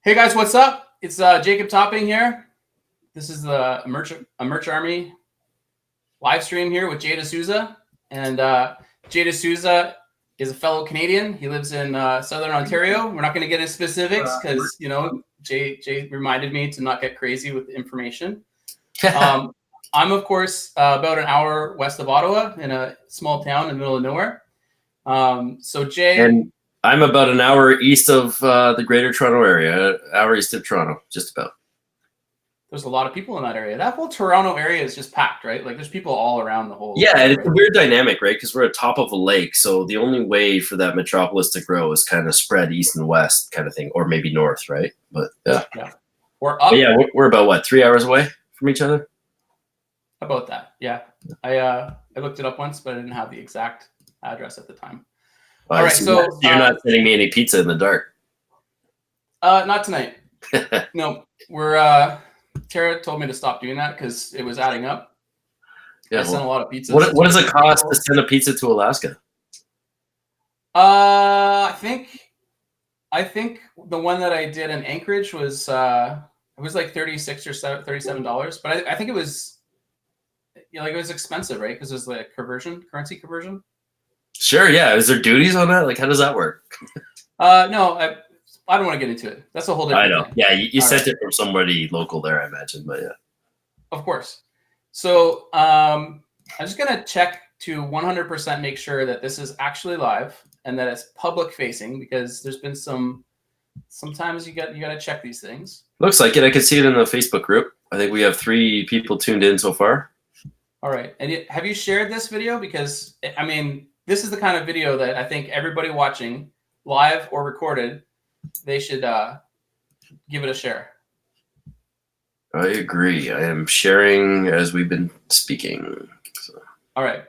Hey guys, what's up? It's Jacob Topping here. This is the Merch Army live stream here with Jada Souza. And Jada Souza is a fellow Canadian. He lives in Southern Ontario. We're not going to get into specifics because, Jay reminded me to not get crazy with the information. I'm, of course, about an hour west of Ottawa in a small town in the middle of nowhere. So Jay... And I'm about an hour east of the Greater Toronto area, an hour east of Toronto, just about. There's a lot of people in that area. That whole Toronto area is just packed, right? Like there's people all around the whole. Yeah, and it's a weird dynamic, right? Because we're at top of a lake, so the only way for that metropolis to grow is kind of spread east and west, kind of thing, or maybe north, right? But yeah, we're up. But yeah, we're about what, 3 hours away from each other? About that, yeah. I looked it up once, but I didn't have the exact address at the time. All right, so you're not sending me any pizza in the dark. Not tonight. No, we're. Tara told me to stop doing that because it was adding up. Yeah, I sent a lot of pizzas. What does it cost to send a pizza to Alaska? I think the one that I did in Anchorage was it was like $36 or $37, but I think it was it was expensive, right? Because it was like currency conversion. Sure, yeah. Is there duties on that? Like, how does that work? No, I don't want to get into it. That's a whole different thing. Yeah, you sent it from somebody local there, I imagine, but yeah. Of course. So I'm just going to check to 100% make sure that this is actually live and that it's public facing, because there's been sometimes you got to check these things. Looks like it. I can see it in the Facebook group. I think we have 3 people tuned in so far. All right. And have you shared this video? Because, I mean, this is the kind of video that I think everybody watching, live or recorded, they should give it a share. I agree. I am sharing as we've been speaking. So. All right.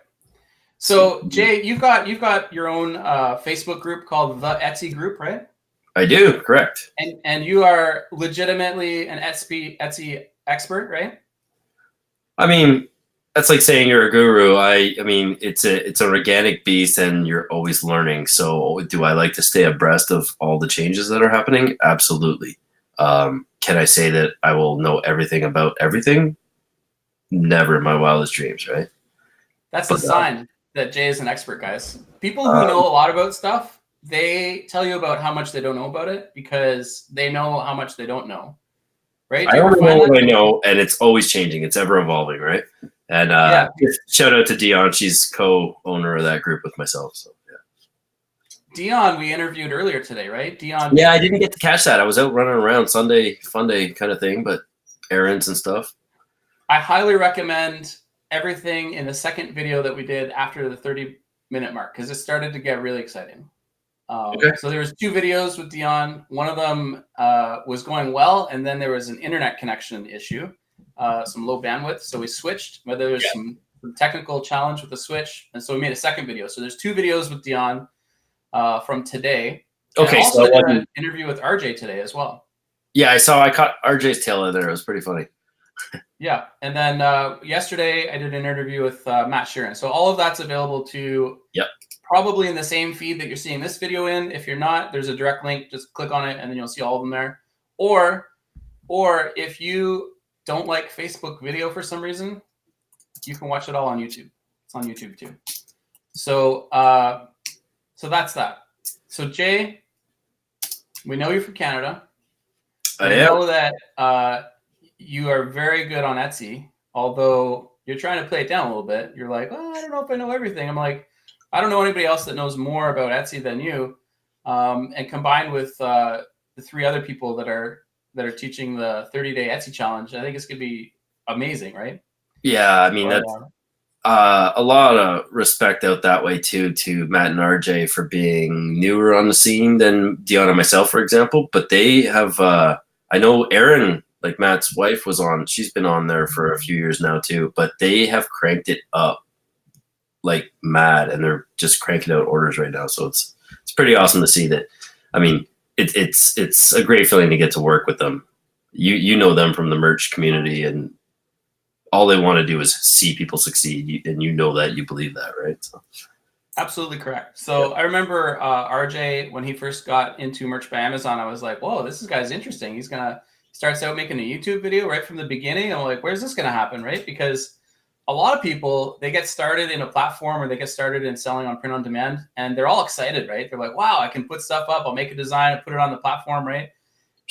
So Jay, you've got your own Facebook group called the Etsy group, right? I do, correct. And you are legitimately an Etsy expert, right? I mean, that's like saying you're a guru. I mean, it's an organic beast, and you're always learning. So, do I like to stay abreast of all the changes that are happening? Absolutely. Can I say that I will know everything about everything? Never in my wildest dreams, right? That's a sign that Jay is an expert, guys. People who know a lot about stuff, they tell you about how much they don't know about it because they know how much they don't know, right? I only know what I know, and it's always changing. It's ever evolving, right? And shout out to Dion. She's co-owner of that group with myself. So yeah. Dion, we interviewed earlier today, right? Dion. Yeah, I didn't get to catch that. I was out running around Sunday, fun day kind of thing, but errands and stuff. I highly recommend everything in the second video that we did after the 30-minute mark because it started to get really exciting. So there was 2 videos with Dion. One of them was going well, and then there was an internet connection issue. Some low bandwidth, so we switched. But there was some technical challenge with the switch, and so we made a second video. So there's 2 videos with Dion from today. Okay, also so did an interview with RJ today as well. Yeah, I caught RJ's tail in there. It was pretty funny. Yeah, and then yesterday I did an interview with Matt Sheeran. So all of that's available to probably in the same feed that you're seeing this video in. If you're not, there's a direct link. Just click on it, and then you'll see all of them there. Or if you don't like Facebook video for some reason, you can watch it all on YouTube. It's on YouTube too. So so that's that. So Jay, we know you're from Canada. We know that you are very good on Etsy, although you're trying to play it down a little bit. You're like, oh, I don't know if I know everything. I'm like, I don't know anybody else that knows more about Etsy than you. And combined with the 3 other people that are teaching the 30-day Etsy challenge, I think it's going to be amazing, right? Yeah, I mean, that's a lot of respect out that way, too, to Matt and RJ for being newer on the scene than Dion and myself, for example. But they have, I know Erin, like Matt's wife, was on. She's been on there for a few years now, too. But they have cranked it up like mad, and they're just cranking out orders right now. So it's pretty awesome to see that. I mean, it's a great feeling to get to work with them. You know them from the merch community, and all they want to do is see people succeed, and you know that, you believe that, right? So Absolutely correct. So I remember RJ, when he first got into Merch by Amazon, I was like, whoa, this guy's interesting. He starts out making a YouTube video right from the beginning. I'm like, where's this going to happen, right? Because a lot of people, they get started in a platform or they get started in selling on print on demand, and they're all excited, right? They're like, wow, I can put stuff up. I'll make a design and put it on the platform, right?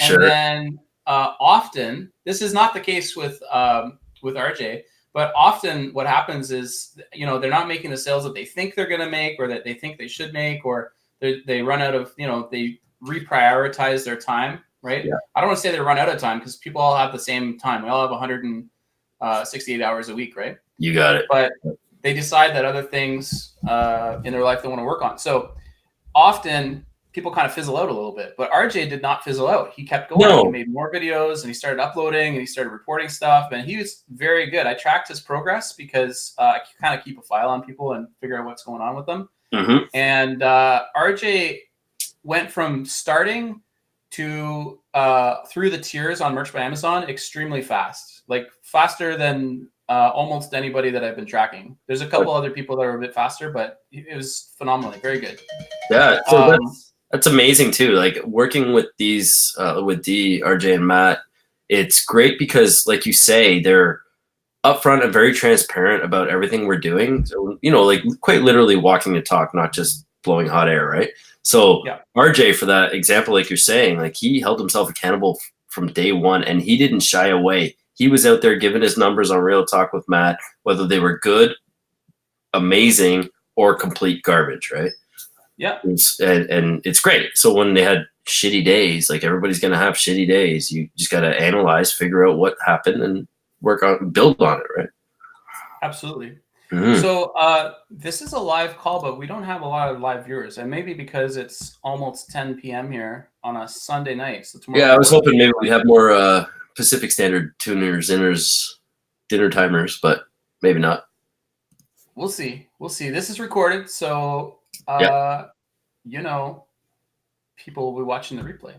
Sure. And then often, this is not the case with RJ, but often what happens is, they're not making the sales that they think they're going to make or that they think they should make, or they run out of, they reprioritize their time, right? Yeah. I don't want to say they run out of time, because people all have the same time. We all have 168 hours a week, right? You got it. But they decide that other things in their life they want to work on. So often people kind of fizzle out a little bit, but RJ did not fizzle out. He kept going. No. He made more videos and he started uploading and he started reporting stuff, and he was very good. I tracked his progress because I kind of keep a file on people and figure out what's going on with them. Mm-hmm. And RJ went from starting to through the tiers on Merch by Amazon extremely fast, like faster than almost anybody that I've been tracking. There's a couple other people that are a bit faster, but it was phenomenally very good. Yeah, so that's amazing too. Like working with these, with D, RJ, and Matt, it's great because, like you say, they're upfront and very transparent about everything we're doing. So, like quite literally walking the talk, not just blowing hot air, right? So RJ, for that example, like you're saying, like he held himself accountable from day one, and he didn't shy away. He was out there giving his numbers on Real Talk with Matt, whether they were good, amazing, or complete garbage, right? Yeah. And it's great. So when they had shitty days, like everybody's going to have shitty days, you just got to analyze, figure out what happened, and build on it, right? Absolutely. Mm-hmm. So this is a live call, but we don't have a lot of live viewers, and maybe because it's almost 10 p.m. here on a Sunday night. So tomorrow. Yeah, I was hoping maybe we'd have more Pacific Standard tuners, inners, dinner timers, but maybe not. We'll see. This is recorded, so people will be watching the replay.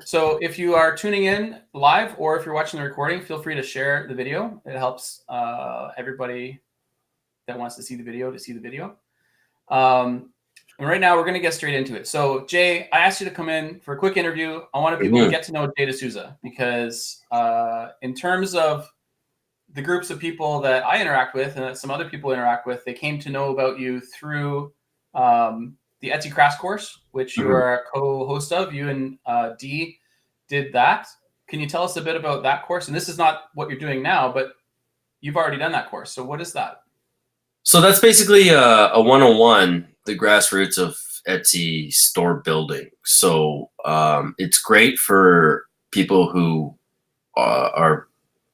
So if you are tuning in live or if you're watching the recording, feel free to share the video. It helps everybody that wants to see the video to see the video. And right now we're going to get straight into it. So Jay, I asked you to come in for a quick interview. I wanted people to get to know Jay Souza, because in terms of the groups of people that I interact with and that some other people interact with, they came to know about you through the Etsy Crafts course, which you are a co-host of. You and Dee did that. Can you tell us a bit about that course? And this is not what you're doing now, but you've already done that course. So what is that? So that's basically a 101, the grassroots of Etsy store building. So it's great for people who are,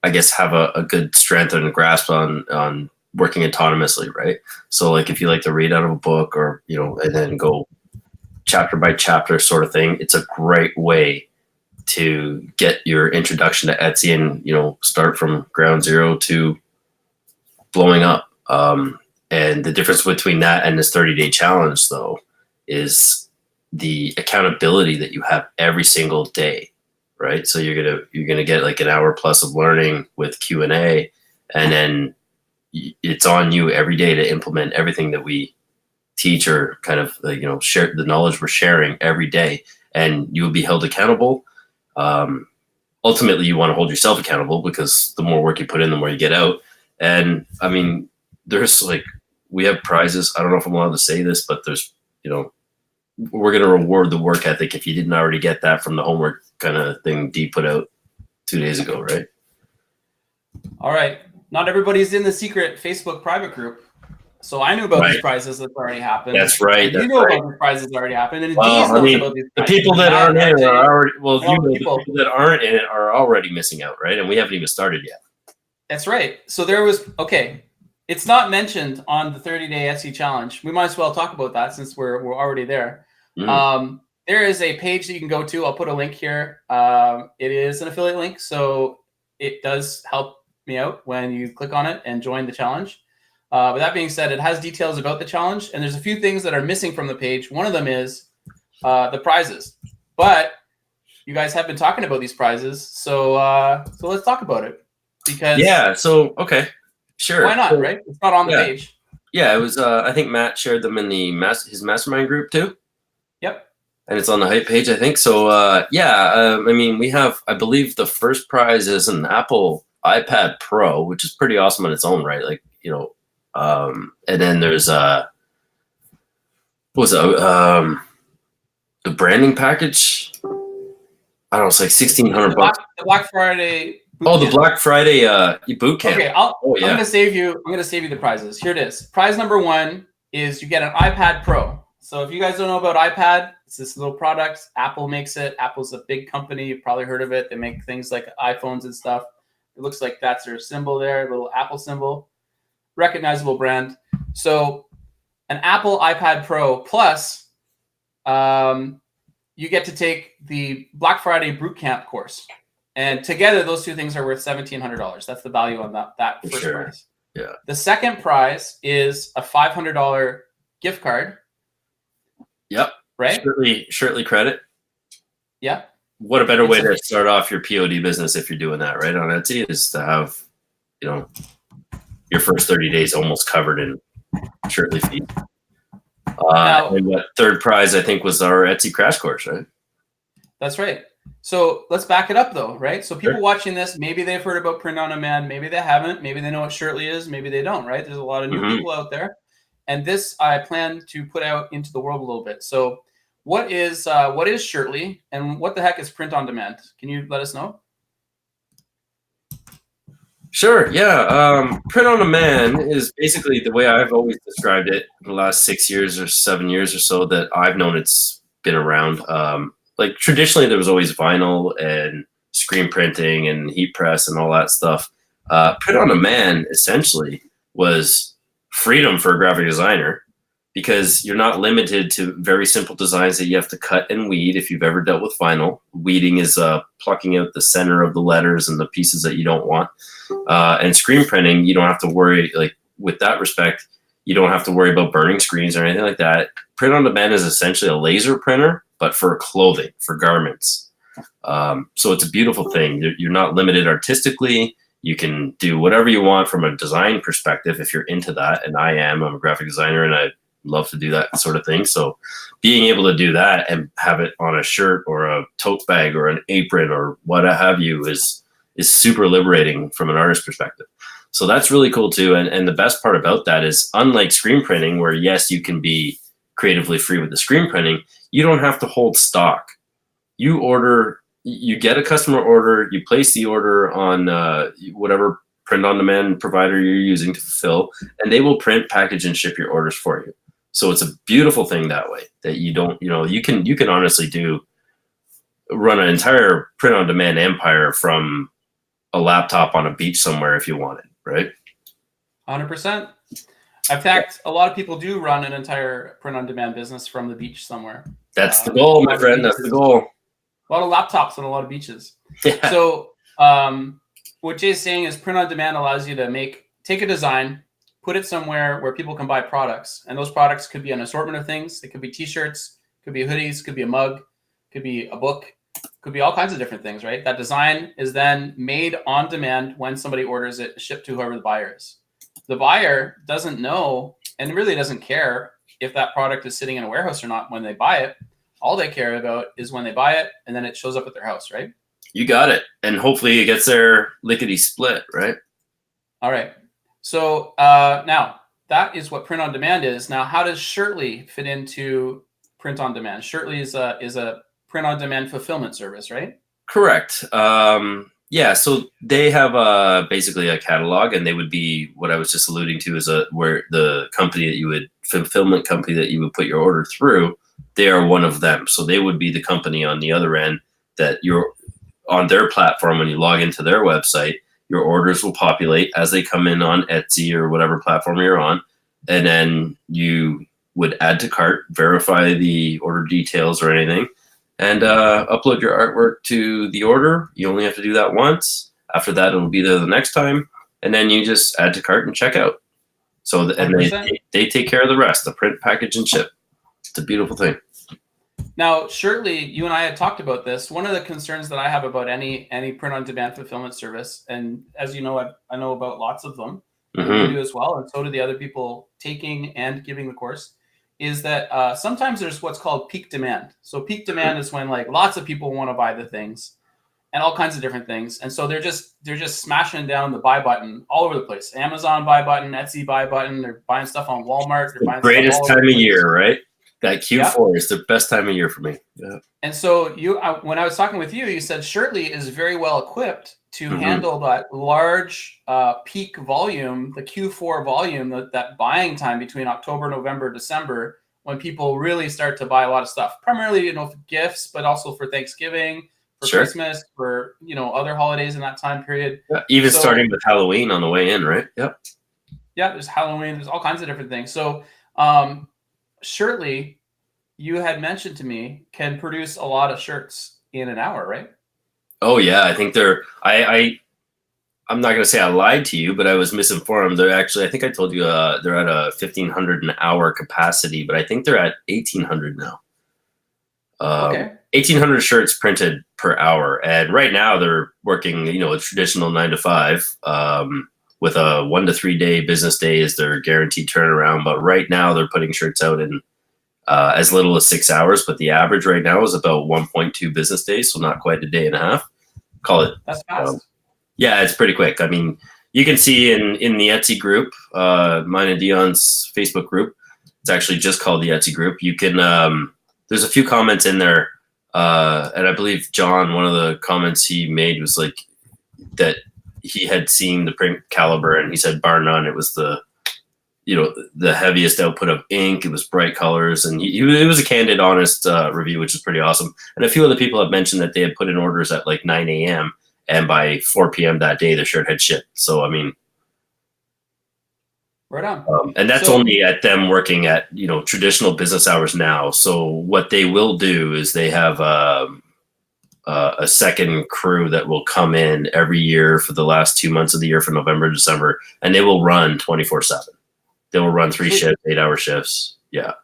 I guess, have a good strength and a grasp on working autonomously, right? So like if you like to read out of a book or, and then go chapter by chapter sort of thing, it's a great way to get your introduction to Etsy and, start from ground zero to blowing up. And the difference between that and this 30-day challenge, though, is the accountability that you have every single day, right? So you're gonna get like an hour plus of learning with Q&A, and then it's on you every day to implement everything that we teach or kind of share the knowledge we're sharing every day, and you will be held accountable. Ultimately, you want to hold yourself accountable, because the more work you put in, the more you get out. And I mean, there's we have prizes. I don't know if I'm allowed to say this, but there's, we're going to reward the work ethic if you didn't already get that from the homework kind of thing Dee put out 2 days ago, right? All right. Not everybody's in the secret Facebook private group. So I knew about these prizes that's already happened. That's right. You know about these prizes that already happened. And about these prizes. The people that aren't in it are already, the people that aren't in it are already missing out, right? And we haven't even started yet. That's right. So there was, it's not mentioned on the 30-day Etsy challenge. We might as well talk about that since we're already there. There is a page that you can go to. I'll put a link here. It is an affiliate link, so it does help me out when you click on it and join the challenge. With that being said, it has details about the challenge, and there's a few things that are missing from the page. One of them is the prizes. But you guys have been talking about these prizes, so let's talk about it. Because okay. Sure. Why not, right? It's not on the page. Yeah, it was. I think Matt shared them in the his mastermind group too. Yep. And it's on the hype page, I think. So I mean, we have, I believe, the first prize is an Apple iPad Pro, which is pretty awesome in its own right. Like, you know, and then there's what was it? The branding package. I don't know, it's like $1,600. The Black Friday. The Black Friday boot camp. Okay, I'm gonna save you. I'm gonna save you the prizes. Here it is. Prize number 1 is you get an iPad Pro. So if you guys don't know about iPad, it's this little product. Apple makes it. Apple's a big company. You've probably heard of it. They make things like iPhones and stuff. It looks like that's their symbol there, a little Apple symbol. Recognizable brand. So an Apple iPad Pro plus you get to take the Black Friday Boot Camp course. And together, those two things are worth $1,700. That's the value on that first prize. Yeah. The second prize is a $500 gift card. Yep. Right? Shirtley credit. Yeah. What a better way to start off your POD business if you're doing that, right? On Etsy is to have, you know, your first 30 days almost covered in Shirtley fees. And what third prize I think was our Etsy crash course, right? That's right. So let's back it up though, right? So people watching this, maybe they've heard about print on demand, maybe they haven't, maybe they know what Shirtley is, maybe they don't, right? There's a lot of new people out there. And this I plan to put out into the world a little bit. So what is Shirtley and what the heck is print on demand? Can you let us know? Sure. Yeah. Print on demand is basically the way I've always described it in the last 6 years or 7 years or so that I've known it's been around. Like traditionally there was always vinyl and screen printing and heat press and all that stuff. Print on demand essentially was freedom for a graphic designer because you're not limited to very simple designs that you have to cut and weed. If you've ever dealt with vinyl, weeding is plucking out the center of the letters and the pieces that you don't want. And screen printing, you don't have to worry, like with that respect, you don't have to worry about burning screens or anything like that. Print on demand is essentially a laser printer, but for clothing, for garments. So it's a beautiful thing. You're not limited artistically. You can do whatever you want from a design perspective if you're into that. And I'm a graphic designer and I love to do that sort of thing. So being able to do that and have it on a shirt or a tote bag or an apron or what have you is super liberating from an artist perspective. So that's really cool too. And the best part about that is unlike screen printing where yes, you can be creatively free with the screen printing, you don't have to hold stock. You get a customer order, you place the order on whatever print on demand provider you're using to fulfill, and they will print, package, and ship your orders for you. So it's a beautiful thing that way that you don't, you can honestly run an entire print on demand empire from a laptop on a beach somewhere if you wanted, right? 100%. In fact, a lot of people do run an entire print on demand business from the beach somewhere. That's the goal, my friend. That's the goal. A lot of laptops on a lot of beaches. Yeah. So what Jay's saying is print on demand allows you to take a design, put it somewhere where people can buy products. And those products could be an assortment of things. It could be t-shirts, could be hoodies, could be a mug, could be a book, could be all kinds of different things, right? That design is then made on demand when somebody orders it, shipped to whoever the buyer is. The buyer doesn't know and really doesn't care if that product is sitting in a warehouse or not when they buy it. All they care about is when they buy it and then it shows up at their house, right? You got it. And hopefully it gets there lickety split, right? All right. So now that is what print on demand is. Now, how does Shirtley fit into print on demand? Shirtley is a print on demand fulfillment service, right? Correct. Yeah. So they have basically a catalog, and they would be what I was just alluding to is where the fulfillment company that you would put your order through. They are one of them. So they would be the company on the other end that you're on their platform. When you log into their website, your orders will populate as they come in on Etsy or whatever platform you're on. And then you would add to cart, verify the order details or anything, and upload your artwork to the order. You only have to do that once. After that, it'll be there the next time. And then you just add to cart and check out. So they take care of the rest, the print, package, and ship. It's a beautiful thing. Now, Shirtley, you and I had talked about this. One of the concerns that I have about any print-on-demand fulfillment service, and as you know, I know about lots of them, you do as well, and so do the other people taking and giving the course is that sometimes there's what's called peak demand. So peak demand is when like lots of people want to buy the things and all kinds of different things. And so they're just smashing down the buy button all over the place. Amazon buy button, Etsy buy button. They're buying stuff on Walmart. They're buying greatest stuff all over time the of place. year, right? That Q4 is the best time of year for me. Yeah. And so when I was talking with you, you said Shirtley is very well equipped to handle that large peak volume, the Q4 volume, that buying time between October, November, December, when people really start to buy a lot of stuff, primarily, for gifts, but also for Thanksgiving, for Christmas, for, other holidays in that time period. Yeah, even starting with Halloween on the way in, right? Yep. Yeah, there's Halloween. There's all kinds of different things. So Shirtley, you had mentioned to me, can produce a lot of shirts in an hour, right? Oh yeah, I think I'm not going to say I lied to you, but I was misinformed. They're actually, I think I told you they're at a 1,500 an hour capacity, but I think they're at 1,800 now. Okay. 1,800 shirts printed per hour. And right now they're working, a traditional 9 to 5 with a 1 to 3 day business day is their guaranteed turnaround. But right now they're putting shirts out in as little as 6 hours. But the average right now is about 1.2 business days. So not quite a day and a half. Call it. That's fast. Yeah, it's pretty quick. I mean, you can see in the Etsy group, mine and Dion's Facebook group, it's actually just called the Etsy group. You can, there's a few comments in there. And I believe John, one of the comments he made was like that he had seen the print caliber and he said, bar none, it was the heaviest output of ink. It was bright colors. And it was a candid, honest review, which is pretty awesome. And a few other people have mentioned that they had put in orders at like 9 a.m. And by 4 p.m. that day, the shirt had shipped. So, I mean, right on. And that's only at them working at, traditional business hours now. So what they will do is they have a second crew that will come in every year for the last 2 months of the year for November, December, and they will run 24/7. They will run 3 shifts, 8-hour shifts. Yeah.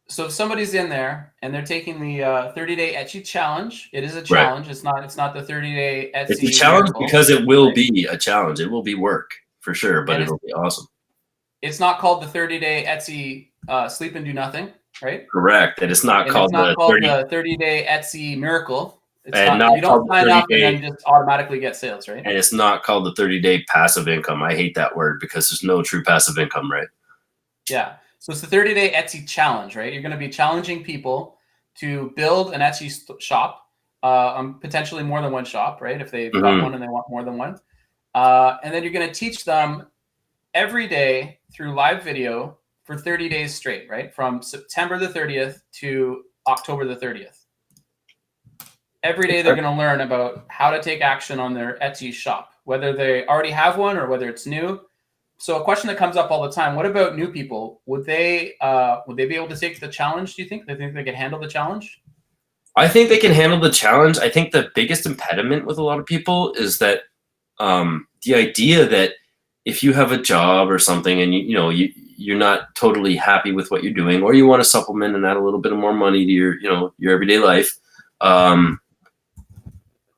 So if somebody's in there and they're taking the 30-day Etsy challenge, it is a challenge. Right. It's not the 30-day Etsy. It's a challenge because it will be a challenge. It will be work for sure, but it'll be awesome. It's not called the 30-day Etsy sleep and do nothing, right? Correct. And it's not called the 30-day Etsy miracle. It's not you don't sign up and then just automatically get sales, right? And it's not called the 30-day passive income. I hate that word because there's no true passive income, right? Yeah. So it's the 30-day Etsy challenge, right? You're going to be challenging people to build an Etsy shop, potentially more than one shop, right? If they've got one and they want more than one. And then you're going to teach them every day through live video for 30 days straight, right? From September the 30th to October the 30th. Every day they're going to learn about how to take action on their Etsy shop, whether they already have one or whether it's new. So a question that comes up all the time, what about new people? Would they be able to take the challenge, do you think? They think they can handle the challenge? I think they can handle the challenge. I think the biggest impediment with a lot of people is that the idea that if you have a job or something and you're not totally happy with what you're doing, or you want to supplement and add a little bit of more money to your everyday life, a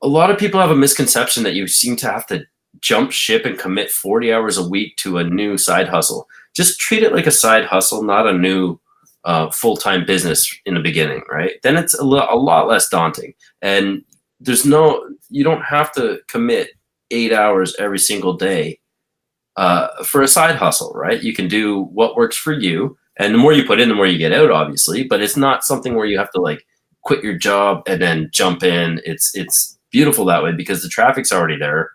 lot of people have a misconception that you seem to have to jump ship and commit 40 hours a week to a new side hustle. Just treat it like a side hustle, not a new full-time business in the beginning, right? Then it's a lot less daunting. And you don't have to commit 8 hours every single day for a side hustle, right? You can do what works for you. And the more you put in, the more you get out, obviously. But it's not something where you have to like quit your job and then jump in. It's beautiful that way because the traffic's already there.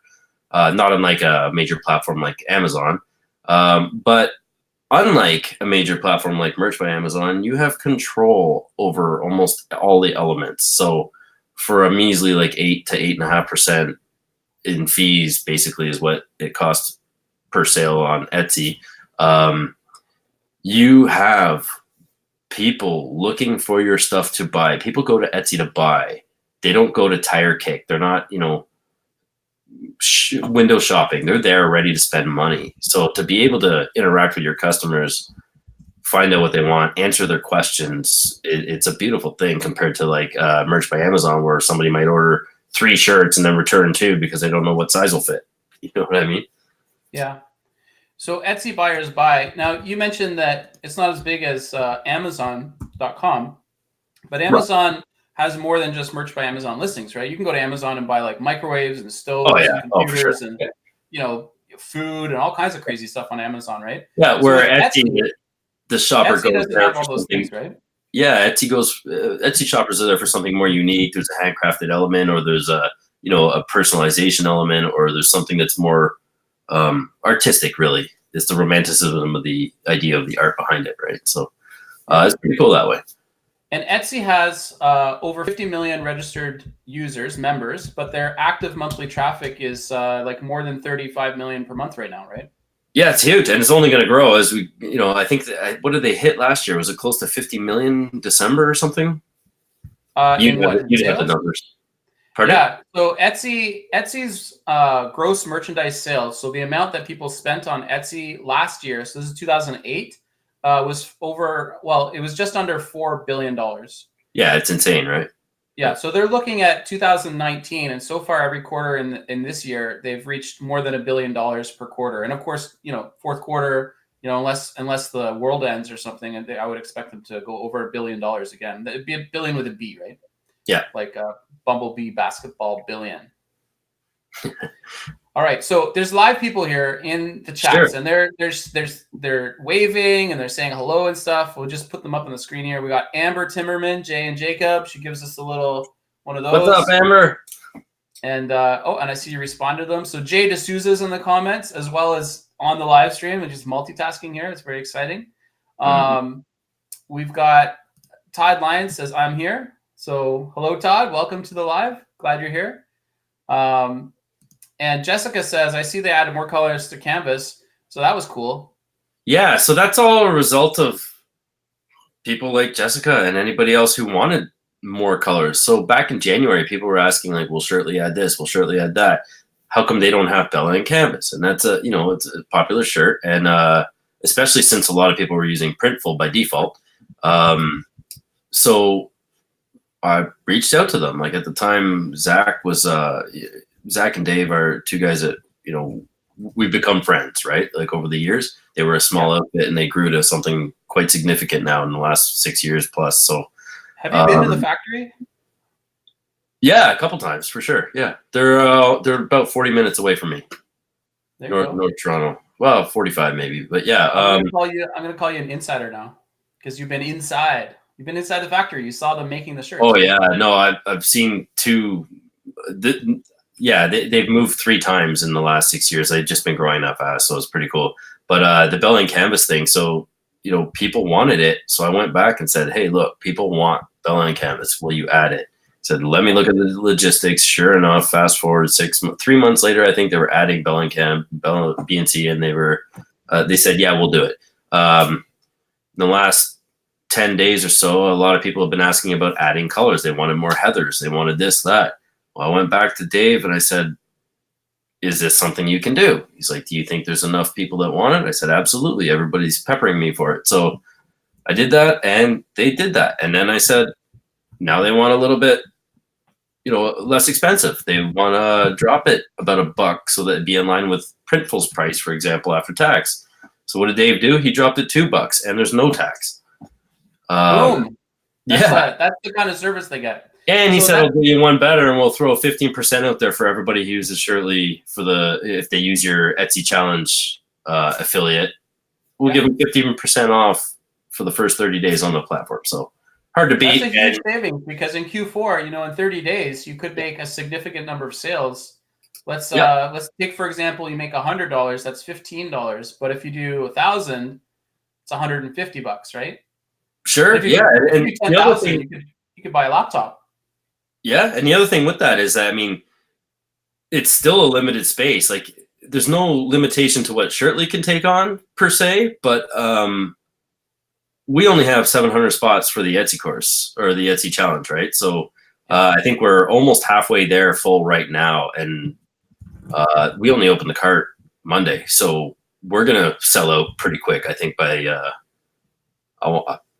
Not unlike a major platform like Amazon. But unlike a major platform like Merch by Amazon, you have control over almost all the elements. So for a measly like 8 to 8.5% in fees, basically is what it costs per sale on Etsy. You have people looking for your stuff to buy. People go to Etsy to buy. They don't go to tire kick. They're not, window shopping. They're there ready to spend money. So to be able to interact with your customers, find out what they want, answer their questions, it's a beautiful thing compared to like Merch by Amazon, where somebody might order 3 shirts and then return 2 because they don't know what size will fit. You know what I mean? Yeah. So Etsy buyers buy. Now, you mentioned that it's not as big as Amazon.com, but Amazon has more than just merch by Amazon listings, right? You can go to Amazon and buy like microwaves and stoves and computers and, you know, food and all kinds of crazy stuff on Amazon, right? Yeah, so where Etsy the shopper Etsy goes doesn't have all those things, right? Yeah, Etsy shoppers are there for something more unique. There's a handcrafted element, or there's a personalization element, or there's something that's more artistic. Really, it's the romanticism of the idea of the art behind it, right? So it's pretty cool that way. And Etsy has over 50 million registered users, members, but their active monthly traffic is like more than 35 million per month right now, right? Yeah, it's huge, and it's only going to grow as we, I think, what did they hit last year? Was it close to 50 million in December or something? You'd have the numbers. Pardon? Yeah, so Etsy's gross merchandise sales, so the amount that people spent on Etsy last year, so this is 2008, was it was just under $4 billion. Yeah, it's insane, right? Yeah, so they're looking at 2019, and so far every quarter in this year, they've reached more than $1 billion per quarter. And of course, fourth quarter, unless the world ends or something, and I would expect them to go over $1 billion again. It'd be $1 billion with a B, right? Yeah, like a Bumblebee basketball billion. All right, so there's live people here in the chats, and they're waving and they're saying hello and stuff. We'll just put them up on the screen here. We got Amber Timmerman, Jay and Jacob. She gives us a little one of those. What's up, Amber? And and I see you responded to them. So Jay D'Souza's in the comments as well as on the live stream, and just multitasking here. It's very exciting. We've got Todd Lyons says I'm here. So hello, Todd. Welcome to the live. Glad you're here. And Jessica says, I see they added more colors to Canvas. So that was cool. Yeah, so that's all a result of people like Jessica and anybody else who wanted more colors. So back in January, people were asking, like, we'll shortly add this, we'll shortly add that. How come they don't have Bella and Canvas? And that's it's a popular shirt. And especially since a lot of people were using Printful by default. So I reached out to them. Like at the time, Zach and Dave are two guys that, we've become friends, right? Like over the years, they were a small outfit and they grew to something quite significant now in the last 6 years plus. So have you been to the factory? Yeah, a couple times for sure. Yeah. They're about 40 minutes away from me. North Toronto. Well, 45 maybe, but yeah. I'm gonna call you an insider now because you've been inside. You've been inside the factory. You saw them making the shirts. Oh yeah, no, I've seen two. They've moved 3 times in the last 6 years. They've just been growing that fast, so it's pretty cool. But the Bella and Canvas thing, so people wanted it, so I went back and said, hey, look, people want Bella and Canvas. Will you add it? Said, let me look at the logistics. Sure enough, fast forward 3 months later, I think they were adding Bella BNC, and they said, yeah, we'll do it. In the last 10 days or so, a lot of people have been asking about adding colors. They wanted more heathers. They wanted this, that. Well, I went back to Dave and I said, is this something you can do? He's like, do you think there's enough people that want it? I said, absolutely. Everybody's peppering me for it. So I did that and they did that. And then I said, now they want a little bit, less expensive. They want to drop it about $1 so that it'd be in line with Printful's price, for example, after tax. So what did Dave do? He dropped it $2 and there's no tax. Boom. That's the kind of service they get. And he said, I'll do you one better, and we'll throw 15% out there for everybody who uses Shirtley if they use your Etsy Challenge affiliate. We'll give them 15% off for the first 30 days on the platform. So hard to beat. That's a huge savings because in Q4, in 30 days, you could make a significant number of sales. Let's take, for example, you make $100, that's $15. But if you do 1,000, it's $150, right? Sure. And the other thing, you could buy a laptop. Yeah, and the other thing with that is that, it's still a limited space. Like, there's no limitation to what Shirtley can take on per se, but we only have 700 spots for the Etsy course or the Etsy challenge, right? So I think we're almost halfway there full right now, and we only opened the cart Monday, so we're gonna sell out pretty quick. I think by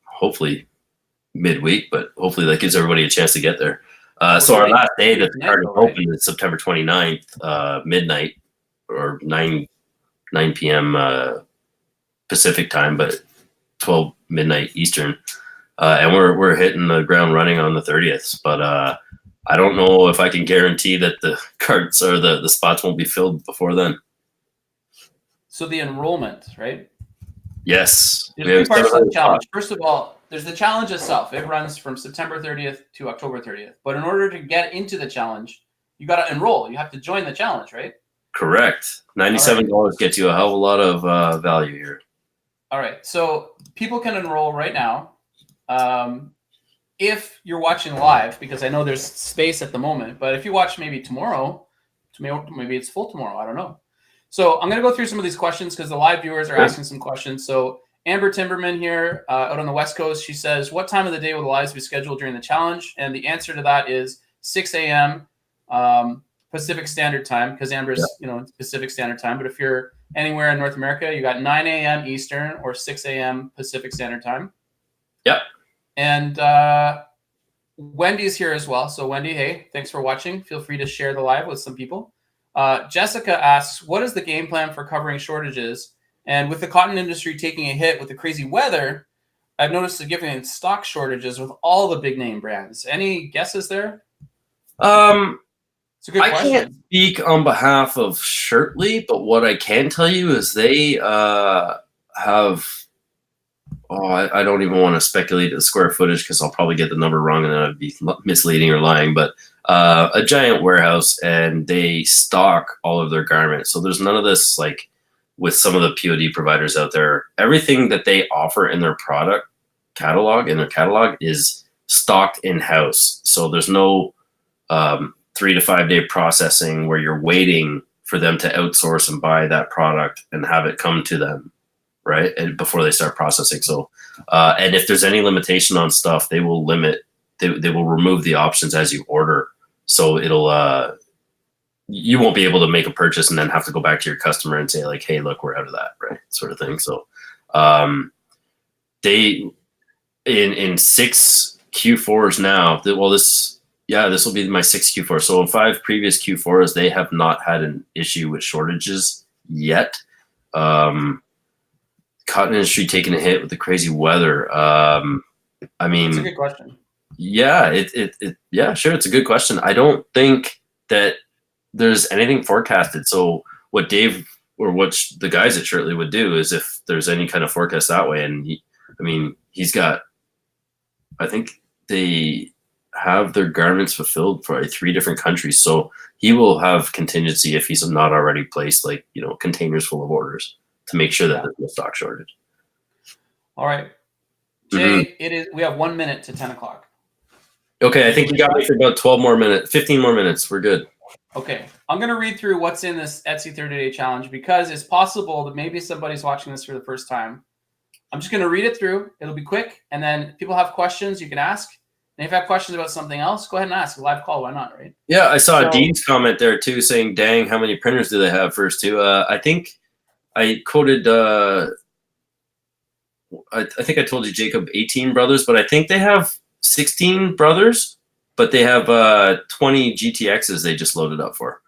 hopefully midweek, but hopefully that gives everybody a chance to get there. So our last day that the cart is open is September 29th, midnight or 9 9 p.m. Pacific time, but 12 midnight Eastern. And we're hitting the ground running on the 30th. But I don't know if I can guarantee that the carts or the spots won't be filled before then. So the enrollment, right? Yes. There's 2 parts to the challenge. First of all, there's the challenge itself. It runs from September 30th to October 30th. But in order to get into the challenge, you got to enroll. You have to join the challenge, right? Correct. $97 gets you a hell of a lot of value here. All right. So people can enroll right now. If you're watching live, because I know there's space at the moment, but if you watch maybe tomorrow, maybe it's full tomorrow. I don't know. So I'm going to go through some of these questions because the live viewers are asking some questions. So Amber Timberman here out on the West Coast, she says, what time of the day will the lives be scheduled during the challenge? And the answer to that is 6 a.m. Pacific Standard Time, because Amber's, Pacific Standard Time. But if you're anywhere in North America, you got 9 a.m. Eastern or 6 a.m. Pacific Standard Time. Yep. And Wendy's here as well. So Wendy, hey, thanks for watching. Feel free to share the live with some people. Jessica asks, what is the game plan for covering shortages? And with the cotton industry taking a hit with the crazy weather, I've noticed significant stock shortages with all the big name brands. Any guesses there? It's a good question. I can't speak on behalf of Shirtley, but what I can tell you is they have, I don't even want to speculate the square footage because I'll probably get the number wrong and then I'd be misleading or lying, but a giant warehouse, and they stock all of their garments. So there's none of this, like with some of the POD providers out there, everything that they offer in their product catalog, is stocked in-house. So there's no 3 to 5 day processing where you're waiting for them to outsource and buy that product and have it come to them, right? And before they start processing. So, and if there's any limitation on stuff, they will they will remove the options as you order. So it'll, you won't be able to make a purchase and then have to go back to your customer and say like, hey, look, we're out of that, right? Sort of thing. So, they, in 6 Q4s now, this will be my 6th Q4. So in 5 previous Q4s, they have not had an issue with shortages yet. Cotton industry taking a hit with the crazy weather. I mean, it's a good question. Yeah, yeah, sure. It's a good question. I don't think that there's anything forecasted. So what Dave or what the guys at Shirtley would do is if there's any kind of forecast that way, and he's got, I think they have their garments fulfilled for 3 different countries. So he will have contingency if he's not already placed containers full of orders to make sure that there's no stock shortage. All right. Jay, we have 1 minute to 10 o'clock. Okay, I think you got me for about 15 more minutes. We're good. Okay, I'm going to read through what's in this Etsy 30-day challenge because it's possible that maybe somebody's watching this for the first time. I'm just going to read it through. It'll be quick, and then if people have questions, you can ask. And if you have questions about something else, go ahead and ask. A live call, why not, right? Yeah, I saw Dean's comment there too saying, dang, how many printers do they have first too? I think I quoted, I think I told you, Jacob, 18 brothers, but I think they have 16 brothers, but they have 20 GTXs they just loaded up for.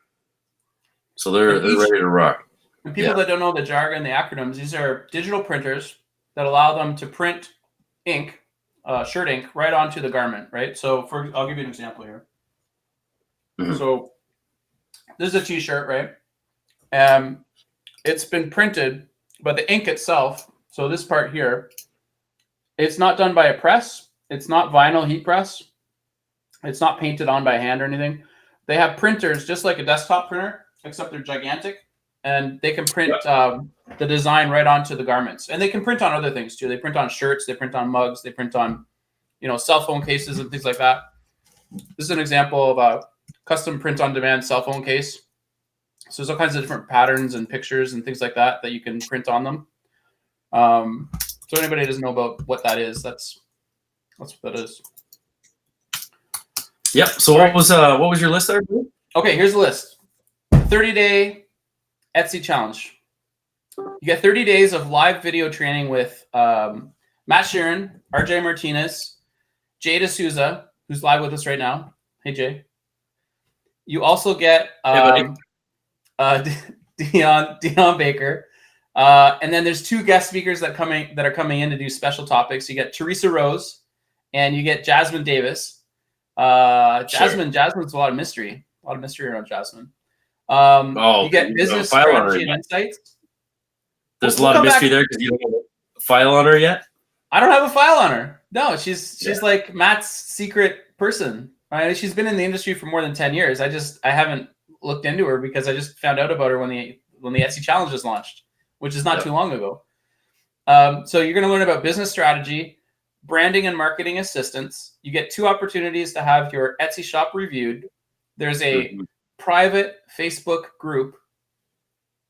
So they're ready to rock. And people that don't know the jargon, the acronyms, these are digital printers that allow them to print ink, shirt ink, right onto the garment, right? So I'll give you an example here. Mm-hmm. So this is a t-shirt, right? It's been printed, but the ink itself, so this part here, it's not done by a press. It's not vinyl heat press. It's not painted on by hand or anything. They have printers just like a desktop printer, except they're gigantic, and they can print the design right onto the garments. And they can print on other things too. They print on shirts, they print on mugs, they print on, cell phone cases and things like that. This is an example of a custom print on demand cell phone case. So there's all kinds of different patterns and pictures and things like that you can print on them. So anybody who doesn't know about what that is, that's what that is. Yep. So what was your list there? Okay, here's the list. 30-day Etsy challenge. You get 30 days of live video training with Matt Sheeran, RJ Martinez, Jay Souza, who's live with us right now. Hey, Jay. You also get Dion Baker, And then there's 2 guest speakers that are coming in to do special topics. You get Teresa Rose and you get Jasmine Davis. Jasmine's a lot of mystery around Jasmine. You get business strategy and insights. There's a lot of mystery there because you don't have a file on her yet. I don't have a file on her. No, she's like Matt's secret person. Right? She's been in the industry for more than 10 years. I haven't looked into her because I just found out about her when the Etsy challenge was launched, which is not too long ago. So you're going to learn about business strategy, branding and marketing assistance. You get 2 opportunities to have your Etsy shop reviewed. There's a private Facebook group.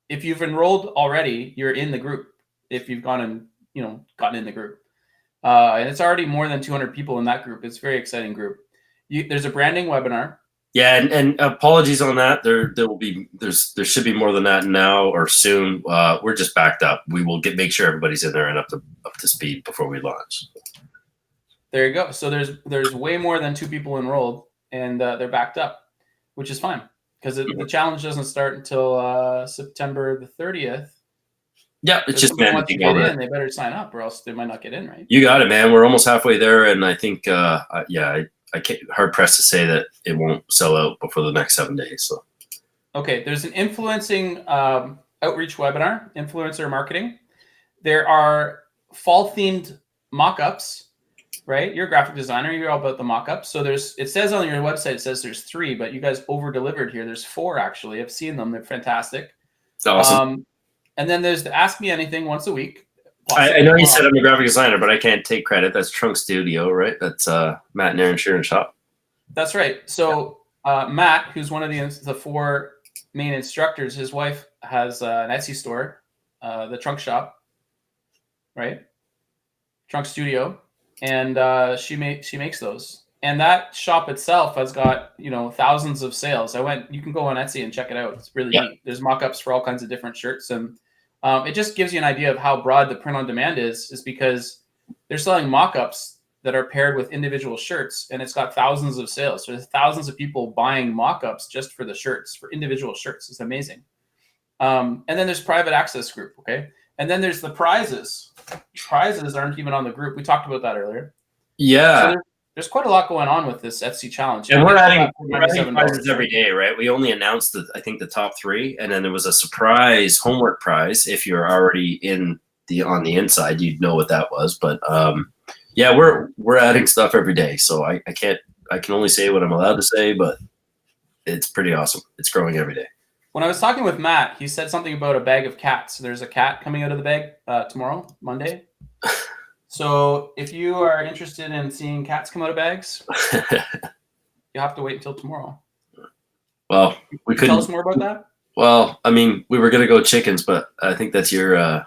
If you've enrolled already, you're in the group. If you've gotten in the group, and it's already more than 200 people in that group. It's a very exciting group. There's a branding webinar. Yeah, and apologies on that. There should be more than that now or soon. We're just backed up. We will make sure everybody's in there and up to speed before we launch. There you go. So there's way more than 2 people enrolled, and they're backed up, which is fine because the challenge doesn't start until September the 30th. Yeah, it's just once you get in, they better sign up, or else they might not get in, right? You got it, man. We're almost halfway there, and I think, I can't hard pressed to say that it won't sell out before the next 7 days. So, okay, there's an influencing outreach webinar, influencer marketing. There are fall themed mock-ups, right? You're a graphic designer. You're all about the mock-ups. So it says on your website, it says there's 3, but you guys over-delivered here. There's 4 actually. I've seen them. They're fantastic. It's awesome. And then there's the Ask Me Anything once a week. I know you said I'm a graphic designer, but I can't take credit. That's Trunk Studio, right? That's Matt and Aaron Sheeran shop. That's right. So Matt, who's one of the 4 main instructors, his wife has an Etsy store, the Trunk Shop, right? Trunk Studio, and she makes those. And that shop itself has got thousands of sales. You can go on Etsy and check it out. It's really neat. There's mock-ups for all kinds of different shirts, and it just gives you an idea of how broad the print on demand is because they're selling mock-ups that are paired with individual shirts, and it's got thousands of sales. So there's thousands of people buying mock-ups just for the shirts, for individual shirts. It's amazing. And then there's private access group, okay? And then there's the prizes. Prizes aren't even on the group. We talked about that earlier. Yeah. So there's quite a lot going on with this Etsy challenge. And we're adding prizes every day, right? We only announced I think the top 3, and then there was a surprise homework prize. If you're already on the inside, you'd know what that was. But yeah, we're adding stuff every day, so I can only say what I'm allowed to say, but it's pretty awesome. It's growing every day. When I was talking with Matt, he said something about a bag of cats. There's a cat coming out of the bag tomorrow, Monday. So if you are interested in seeing cats come out of bags, you'll have to wait until tomorrow. Well, Can you tell us more about that? Well, I mean, we were going to go chickens, but I think that's your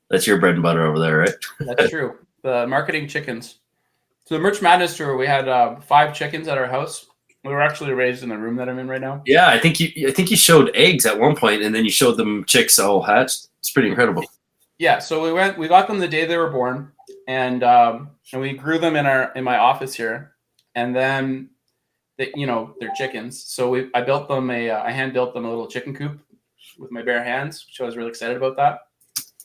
bread and butter over there, right? That's true. The marketing chickens. So the Merch Madness tour, we had 5 chickens at our house. We were actually raised in the room that I'm in right now. Yeah, I think you showed eggs at one point, and then you showed them chicks all hatched. It's pretty incredible. Yeah, so we got them the day they were born, and we grew them in my office here, and then they're chickens. So I built them I hand built them a little chicken coop with my bare hands, which I was really excited about that.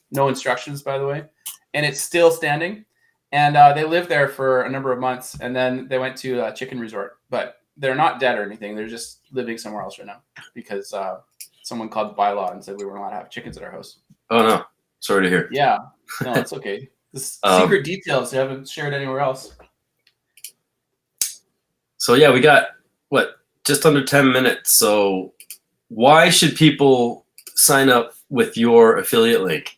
No instructions, by the way, and it's still standing. And they lived there for a number of months, and then they went to a chicken resort, but they're not dead or anything. They're just living somewhere else right now because someone called the bylaw and said we weren't allowed to have chickens at our house. Oh no. Sorry to hear. Yeah, no, it's okay. The secret details you haven't shared anywhere else. So yeah, we got just under 10 minutes. So why should people sign up with your affiliate link?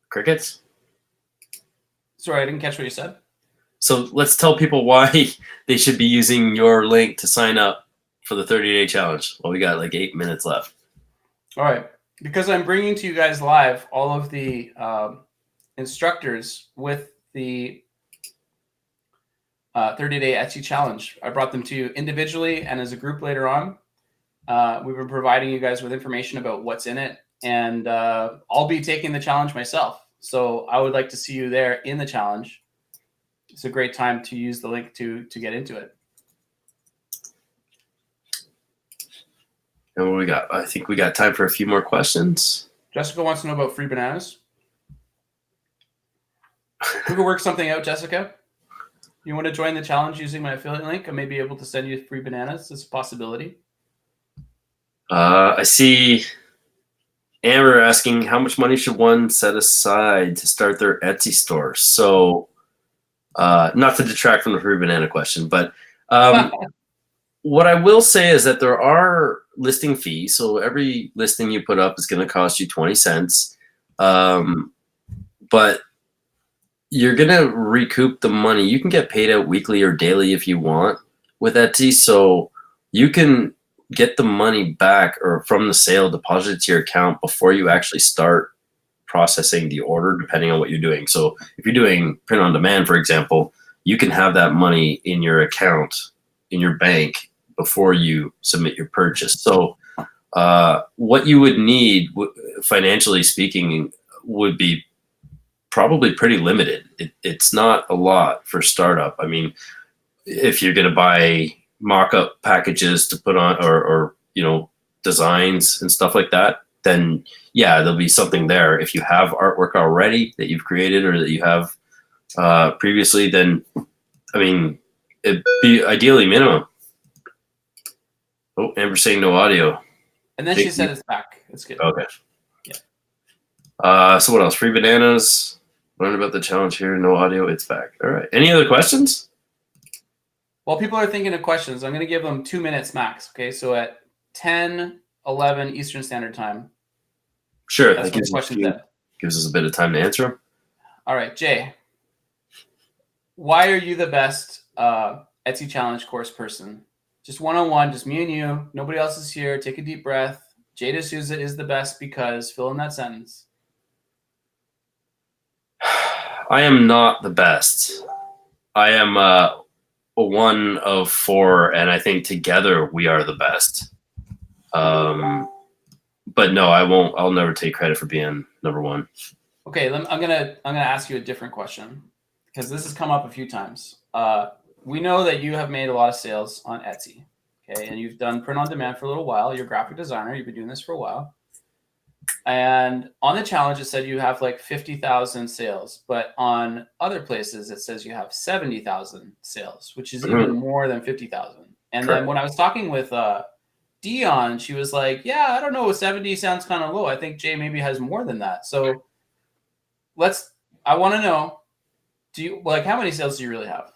Crickets? Sorry, I didn't catch what you said. So let's tell people why they should be using your link to sign up for the 30-day challenge. Well, we got like 8 minutes left. All right. Because I'm bringing to you guys live all of the instructors with the 30-day Etsy challenge. I brought them to you individually and as a group later on. We've been providing you guys with information about what's in it, and I'll be taking the challenge myself. So I would like to see you there in the challenge. It's a great time to use the link to get into it. And what we got? I think we got time for a few more questions. Jessica wants to know about free bananas. We could work something out, Jessica. You want to join the challenge using my affiliate link? I may be able to send you free bananas. It's a possibility. I see Amber asking, how much money should one set aside to start their Etsy store? So, not to detract from the free banana question, but what I will say is that there are listing fees. So every listing you put up is going to cost you 20 cents. But you're going to recoup the money. You can get paid out weekly or daily if you want with Etsy. So you can get the money back or from the sale deposited to your account before you actually start processing the order, depending on what you're doing. So if you're doing print on demand, for example, you can have that money in your account, in your bank, before you submit your purchase. So what you would need, financially speaking, would be probably pretty limited. It's not a lot for startup. I mean, if you're going to buy mock-up packages to put on, or designs and stuff like that, then yeah, there'll be something there. If you have artwork already that you've created or that you have previously, then I mean, it'd be ideally minimum. Oh, Amber's saying no audio. And then she said it's back. It's good. Okay. Yeah. So what else? Free bananas. Learn about the challenge here. No audio. It's back. All right. Any other questions? While people are thinking of questions, I'm going to give them 2 minutes max. Okay. So at 10:11 Eastern Standard Time. Sure. That's that gives us a bit of time to answer them. All right, Jay. Why are you the best Etsy challenge course person? Just one-on-one, just me and you. Nobody else is here. Take a deep breath. Jay Souza is the best because fill in that sentence. I am not the best. I am a one of four, and I think together we are the best. But no, I won't. I'll never take credit for being number one. Okay, I'm gonna ask you a different question because this has come up a few times. We know that you have made a lot of sales on Etsy, okay, and you've done print on demand for a little while. You're a graphic designer. You've been doing this for a while. And on the challenge, it said you have like 50,000 sales, but on other places, it says you have 70,000 sales, which is even more than 50,000. And then when I was talking with Dion, she was like, yeah, I don't know. 70 sounds kind of low. I think Jay maybe has more than that. So I want to know, how many sales do you really have?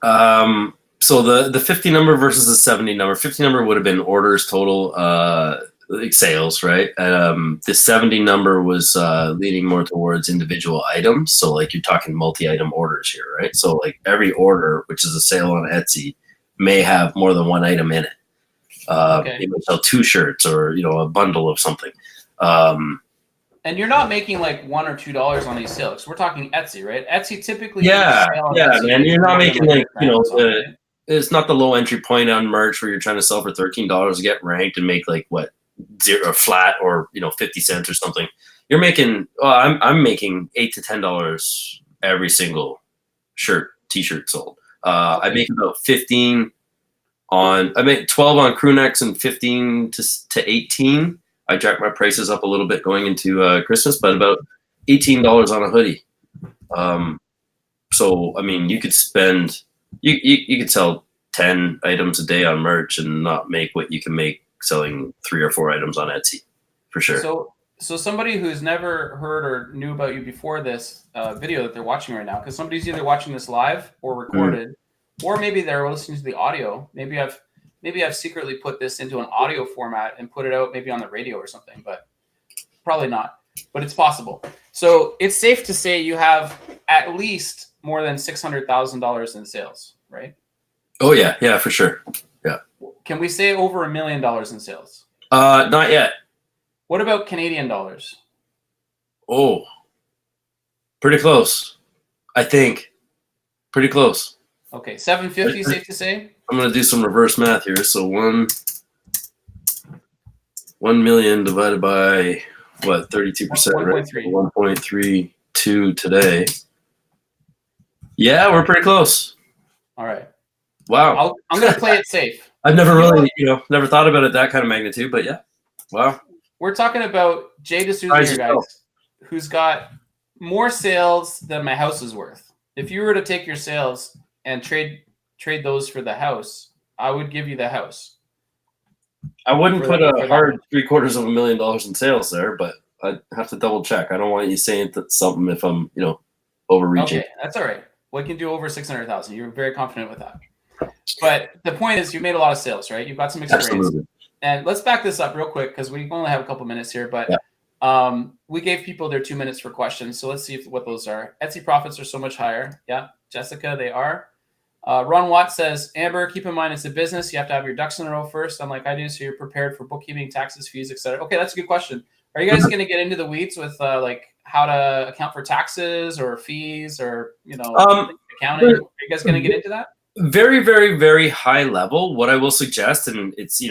So the 50 number versus the 70 number, 50 number would have been orders total, like sales, right? The 70 number was leaning more towards individual items. So like you're talking multi-item orders here, right? So like every order, which is a sale on Etsy, may have more than one item in it. You may sell 2 shirts or a bundle of something. And you're not making like $1 or $2 on these sales. We're talking Etsy, right? Etsy typically. Etsy, man. You're not making like it's not the low entry point on merch where you're trying to sell for $13 to get ranked and make like what zero flat or 50 cents or something. You're making I'm making $8 to $10 every single t-shirt sold. I make about 15 on I make 12 on crew necks and 15 to 18. I jacked my prices up a little bit going into Christmas, but about $18 on a hoodie. So I mean, you could spend you could sell 10 items a day on merch and not make what you can make selling 3 or 4 items on Etsy, for sure. So somebody who's never heard or knew about you before this video that they're watching right now, because somebody's either watching this live or recorded, or maybe they're listening to the audio. Maybe I've secretly put this into an audio format and put it out maybe on the radio or something, but probably not. But it's possible. So it's safe to say you have at least more than $600,000 in sales, right? Oh yeah, for sure. Yeah. Can we say over $1 million in sales? Not yet. What about Canadian dollars? Oh, pretty close. I think pretty close. Okay, 750, safe to say. I'm gonna do some reverse math here. So 1 million divided by what? 32%, right? 1.32 today. Yeah, we're pretty close. All right. Wow. I'm gonna play it safe. I've never really, never thought about it that kind of magnitude, but yeah. Wow. We're talking about Jay D'Souza here, guys, who's got more sales than my house is worth. If you were to take your sales and trade those for the house, I would give you the house. I wouldn't put a hard $750,000 in sales there, but I'd have to double check. I don't want you saying something if I'm, overreaching. Okay, that's all right. We can do over 600,000. You're very confident with that. But the point is, you made a lot of sales, right? You've got some experience. Absolutely. And let's back this up real quick because we only have a couple minutes here. But we gave people their 2 minutes for questions. So let's see what those are. Etsy profits are so much higher. Yeah, Jessica, they are. Ron Watt says, Amber, keep in mind it's a business. You have to have your ducks in a row first, unlike I do, so you're prepared for bookkeeping, taxes, fees, etc. Okay, that's a good question. Are you guys going to get into the weeds with like how to account for taxes or fees or accounting? Are you guys going to get into that? Very, very, very high level. What I will suggest, and it's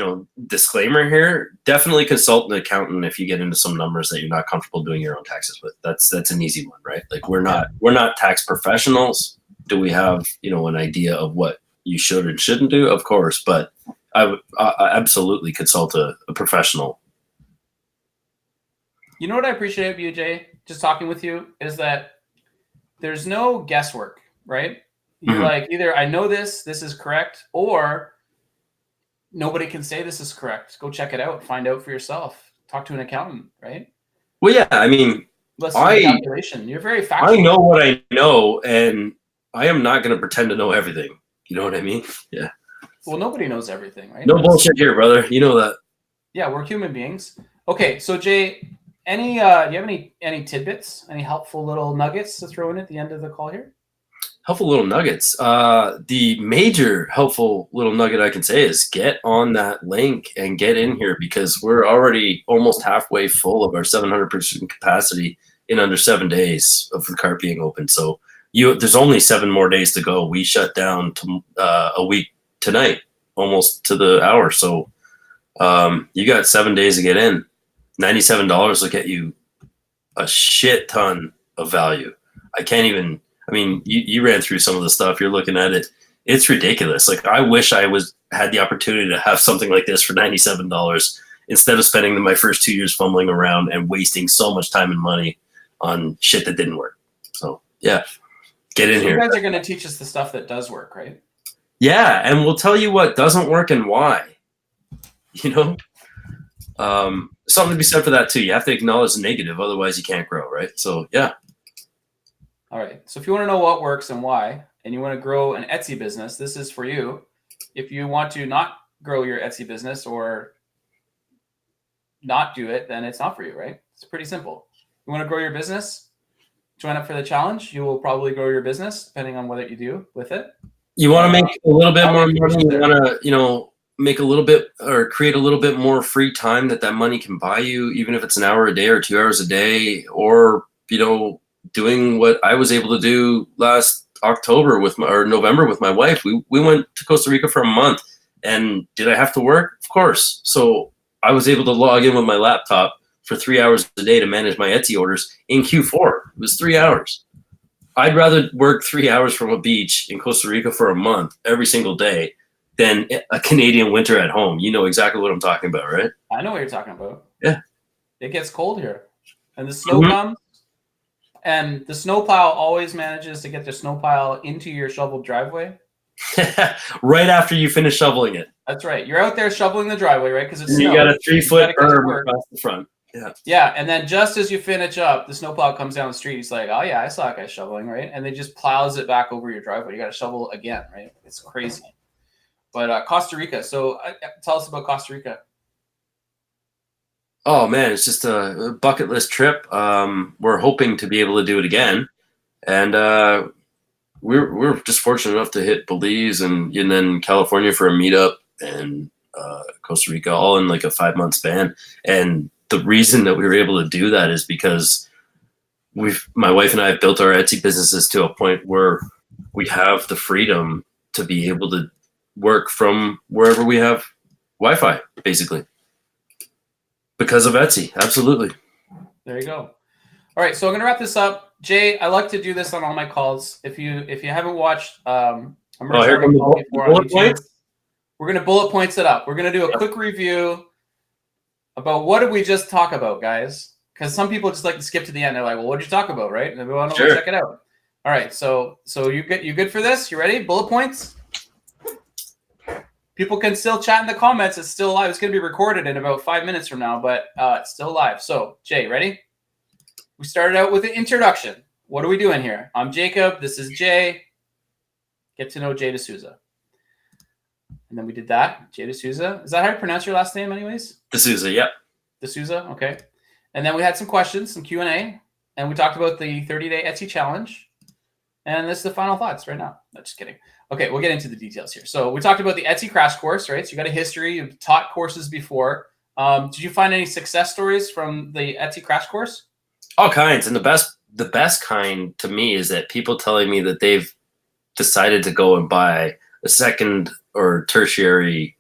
disclaimer here, definitely consult an accountant if you get into some numbers that you're not comfortable doing your own taxes with. That's an easy one, right? Like we're not tax professionals. Do we have an idea of what you should and shouldn't do? Of course, but I would absolutely consult a professional. You know what I appreciate of you, Jay, just talking with you, is that there's no guesswork, right? You're like, either I know this is correct, or nobody can say this is correct. Go check it out, find out for yourself. Talk to an accountant, right? Well, yeah, I mean, let's do the calculation. You're very factual. I know what I know, and I am not going to pretend to know everything. You know what I mean? Yeah. Well, nobody knows everything, right? No bullshit here, brother. You know that. Yeah, we're human beings. Okay, so Jay, do you have any tidbits, any helpful little nuggets to throw in at the end of the call here? Helpful little nuggets. The major helpful little nugget I can say is get on that link and get in here, because we're already almost halfway full of our 700% capacity in under 7 days of the cart being open. So there's only 7 more days to go. We shut down a week tonight, almost to the hour. So you got 7 days to get in. $97 will get you a shit ton of value. You ran through some of the stuff. You're looking at it. It's ridiculous. Like, I wish I had the opportunity to have something like this for $97 instead of spending my first 2 years fumbling around and wasting so much time and money on shit that didn't work. So yeah, get in here. You guys are going to teach us the stuff that does work, right? Yeah, and we'll tell you what doesn't work and why. Something to be said for that too. You have to acknowledge the negative, otherwise you can't grow, right? So yeah. All right. So if you want to know what works and why, and you want to grow an Etsy business, this is for you. If you want to not grow your Etsy business or not do it, then it's not for you, right? It's pretty simple. You want to grow your business, join up for the challenge. You will probably grow your business depending on what you do with it. You want to make a little bit more money. You want to, make a little bit or create a little bit more free time that money can buy you, even if it's an hour a day or 2 hours a day, or, doing what I was able to do last November with my wife. We went to Costa Rica for a month, and did I have to work? Of course. So I was able to log in with my laptop for 3 hours a day to manage my Etsy orders in Q4. It was 3 hours. I'd rather work 3 hours from a beach in Costa Rica for a month every single day than a Canadian winter at home. You know exactly what I'm talking about, right? I know what you're talking about. Yeah. It gets cold here, and the snow comes. And the snowplow always manages to get the snowpile into your shoveled driveway. Right after you finish shoveling it. That's right. You're out there shoveling the driveway, right? Because it's snow. You got a 3-foot berm across the front. Yeah. Yeah, and then just as you finish up, the snowplow comes down the street. He's like, "Oh yeah, I saw that guy shoveling, right?" And then just plows it back over your driveway. You got to shovel again, right? It's crazy. But Costa Rica. So tell us about Costa Rica. Oh man, it's just a bucket list trip. We're hoping to be able to do it again, and we're just fortunate enough to hit Belize and then California for a meetup, and Costa Rica all in like a 5-month span. And the reason that we were able to do that is because my wife and I have built our Etsy businesses to a point where we have the freedom to be able to work from wherever we have Wi-Fi, basically. Because of Etsy, absolutely. There you go. All right, so I'm going to wrap this up. Jay, I like to do this on all my calls. If you haven't watched, bullet points. we're going to bullet points it up. We're going to do a quick review about what did we just talk about, guys? Because some people just like to skip to the end. They're like, well, what did you talk about, right? And they want to check it out. All right, so you good for this? You ready? Bullet points? People can still chat in the comments. It's still live. It's going to be recorded in about 5 minutes from now, but it's still live. So, Jay, ready? We started out with an introduction. What are we doing here? I'm Jacob. This is Jay. Get to know Jay D'Souza. And then we did that. Jay D'Souza. Is that how you pronounce your last name anyways? D'Souza, yep. D'Souza, okay. And then we had some questions, some Q&A, and we talked about the 30-day Etsy challenge. And this is the final thoughts right now. No, just kidding. Okay, we'll get into the details here. So we talked about the Etsy crash course, right? So you got a history. You've taught courses before. Did you find any success stories from the Etsy crash course? All kinds. And the best kind to me is that people telling me that they've decided to go and buy a second or tertiary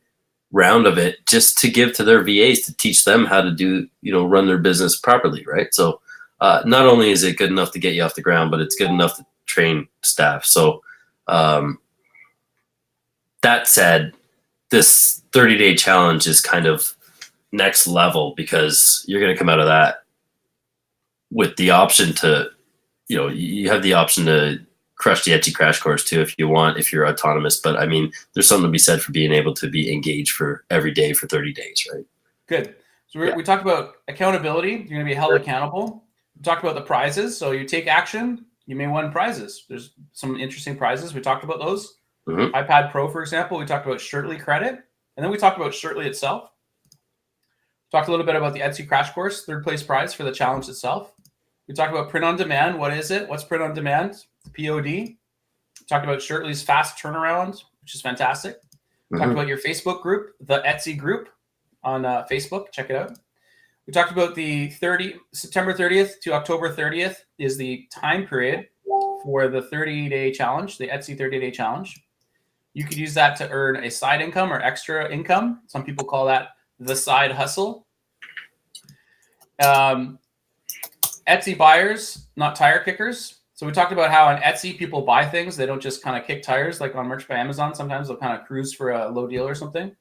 round of it just to give to their VAs to teach them how to do, run their business properly, right? So not only is it good enough to get you off the ground, but it's good enough to train staff. So that said, this 30-day challenge is kind of next level because you're going to come out of that with the option to, you have the option to crush the Etsy crash course too if you want, if you're autonomous. But I mean, there's something to be said for being able to be engaged for every day for 30 days, right? Good. So we talked about accountability. You're going to be held accountable. We talked about the prizes. So you take action, you may win prizes. There's some interesting prizes. We talked about those. Mm-hmm. iPad Pro, for example. We talked about Shirtly credit. And then we talked about Shirtly itself. Talked a little bit about the Etsy crash course, 3rd place prize for the challenge itself. We talked about print on demand. What is it? What's print on demand? POD. We talked about Shirtly's fast turnaround, which is fantastic. We talked about your Facebook group, the Etsy group on Facebook. Check it out. We talked about the September 30th to October 30th is the time period for the 30-day challenge, the Etsy 30-day challenge. You could use that to earn a side income or extra income. Some people call that the side hustle. Etsy buyers, not tire kickers. So we talked about how on Etsy people buy things. They don't just kind of kick tires like on Merch by Amazon. Sometimes they'll kind of cruise for a low deal or something.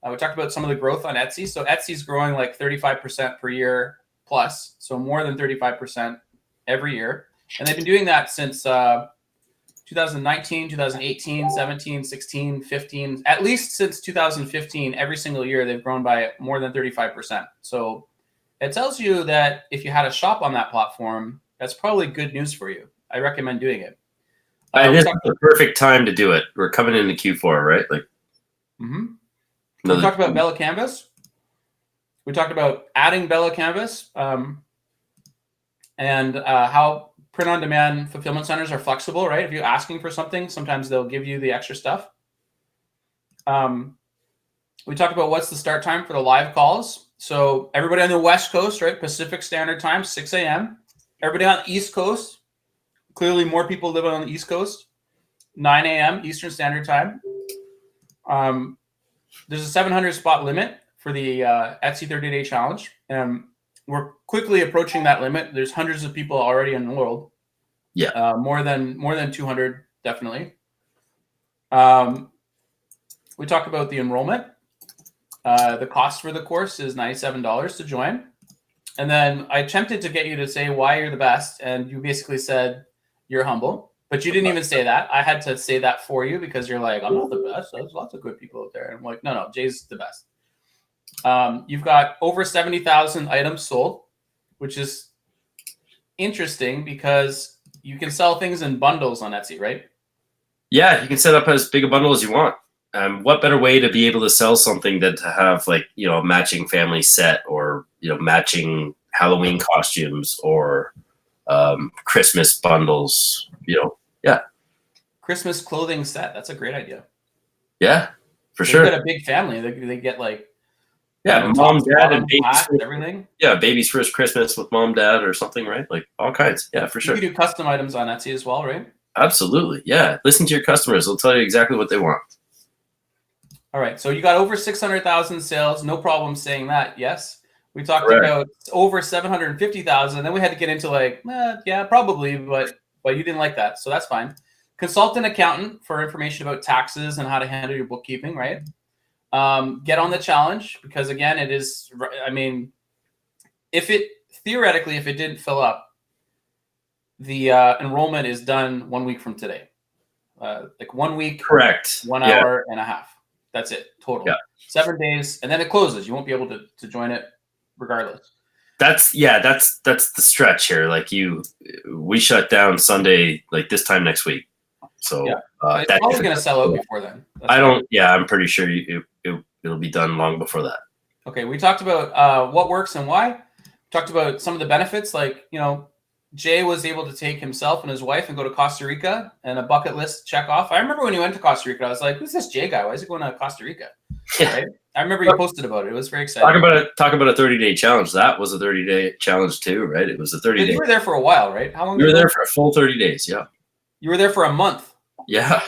We talked about some of the growth on Etsy. So Etsy's growing like 35% per year plus. So more than 35% every year. And they've been doing that since 2019, 2018, 17, 16, 15, at least since 2015, every single year they've grown by more than 35%. So it tells you that if you had a shop on that platform, that's probably good news for you. I recommend doing it. This is the perfect time to do it. We're coming into Q4, right? We talked about Bella Canvas. We talked about adding Bella Canvas and how print-on-demand fulfillment centers are flexible, right? If you're asking for something, sometimes they'll give you the extra stuff. We talked about what's the start time for the live calls. So everybody on the West Coast, right? Pacific Standard Time, 6 a.m. Everybody on the East Coast, clearly more people live on the East Coast, 9 a.m. Eastern Standard Time. There's a 700 spot limit for the Etsy 30-day challenge. We're quickly approaching that limit. There's hundreds of people already enrolled. Yeah. More than 200, definitely. We talked about the enrollment. The cost for the course is $97 to join. And then I attempted to get you to say why you're the best. And you basically said you're humble. But you didn't even say that. I had to say that for you because you're like, I'm not the best. There's lots of good people out there. And I'm like, no, Jay's the best. You've got over 70,000 items sold, which is interesting because you can sell things in bundles on Etsy, right? Yeah, you can set up as big a bundle as you want. What better way to be able to sell something than to have a matching family set or, matching Halloween costumes or Christmas bundles, yeah. Christmas clothing set. That's a great idea. Yeah, for sure. They've got a big family. They get mom, dad, and babies. Everything. Yeah, baby's first Christmas with mom, dad, or something, right? Like all kinds. Yeah, for sure. You can do custom items on Etsy as well, right? Absolutely. Yeah. Listen to your customers. They'll tell you exactly what they want. All right. So you got over 600,000 sales. No problem saying that. Yes. We talked about over 750,000. Then we had to get into yeah, probably, but you didn't like that. So that's fine. Consultant accountant for information about taxes and how to handle your bookkeeping, right? get on the challenge, because again, it is, I mean, if it didn't fill up, the enrollment is done 1 week from today. Like 1 week, correct, 1 hour and a half. That's it total. Yeah. 7 days, and then it closes. You won't be able to join it regardless. That's the stretch here. Like we shut down Sunday, like this time next week. So yeah, it's probably going to sell out before then. I'm pretty sure it'll be done long before that. Okay, we talked about what works and why. We talked about some of the benefits, like, you know, Jay was able to take himself and his wife and go to Costa Rica, and a bucket list check off. I remember when he went to Costa Rica, I was like, who's this Jay guy? Why is he going to Costa Rica? Yeah. Right? I remember you posted about it. It was very exciting. Talk about a 30-day challenge. That was a 30-day challenge too, right? It was a 30-day. You were there for a while, right? How long? You were there for a full 30 days, yeah. You were there for a month. Yeah.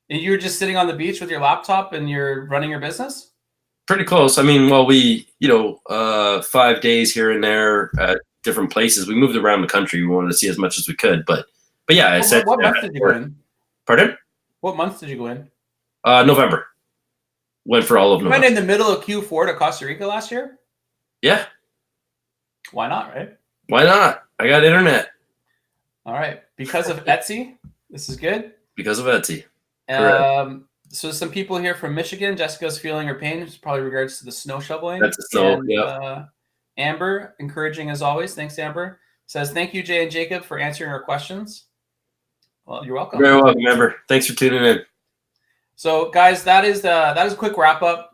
And you were just sitting on the beach with your laptop and you're running your business? Pretty close. I mean, well, we, 5 days here and there at different places. We moved around the country. We wanted to see as much as we could, but yeah, I said. What month did you go in? Pardon? What month did you go in? November. Went for all of November. You went in the middle of Q4 to Costa Rica last year? Yeah. Why not, right? Why not? I got internet. All right. Because of Etsy? This is good? Because of Etsy. So some people here from Michigan. Jessica's feeling her pain. It's probably regards to the snow shoveling. That's the snow, yeah. Amber, encouraging as always. Thanks, Amber. Says, thank you, Jay and Jacob, for answering our questions. Well, you're welcome. Very welcome, Amber. Thanks for tuning in. So, guys, that is a quick wrap up.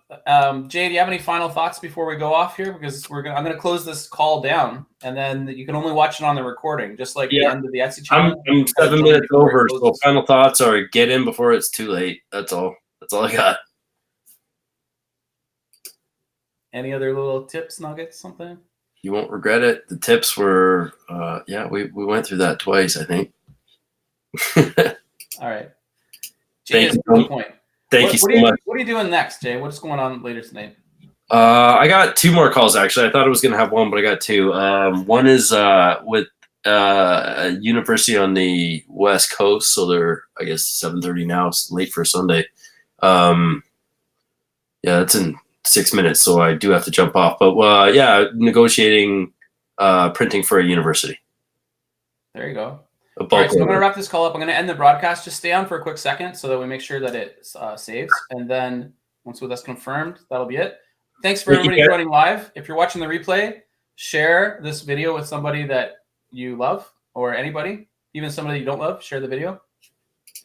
Jay, do you have any final thoughts before we go off here? Because I'm going to close this call down, and then you can only watch it on the recording, just like the end of the Etsy channel. I'm 7 minutes over, so final thoughts are get in before it's too late. That's all. That's all I got. Any other little tips, nuggets, something? You won't regret it. The tips were, we went through that twice, I think. All right. Jay, Thank you. Thank you so much. What are you doing next, Jay? What's going on later tonight? I got 2 more calls, actually. I thought I was going to have 1, but I got 2. One is with a university on the West Coast, so they're, I guess, 7:30 now. It's late for Sunday. Yeah, it's in 6 minutes, so I do have to jump off. But negotiating printing for a university. There you go. All right, so I'm going to wrap this call up. I'm going to end the broadcast. Just stay on for a quick second so that we make sure that it saves. And then once that's confirmed, that'll be it. Thanks for everybody joining live. If you're watching the replay, share this video with somebody that you love, or anybody, even somebody you don't love. Share the video.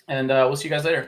And we'll see you guys later.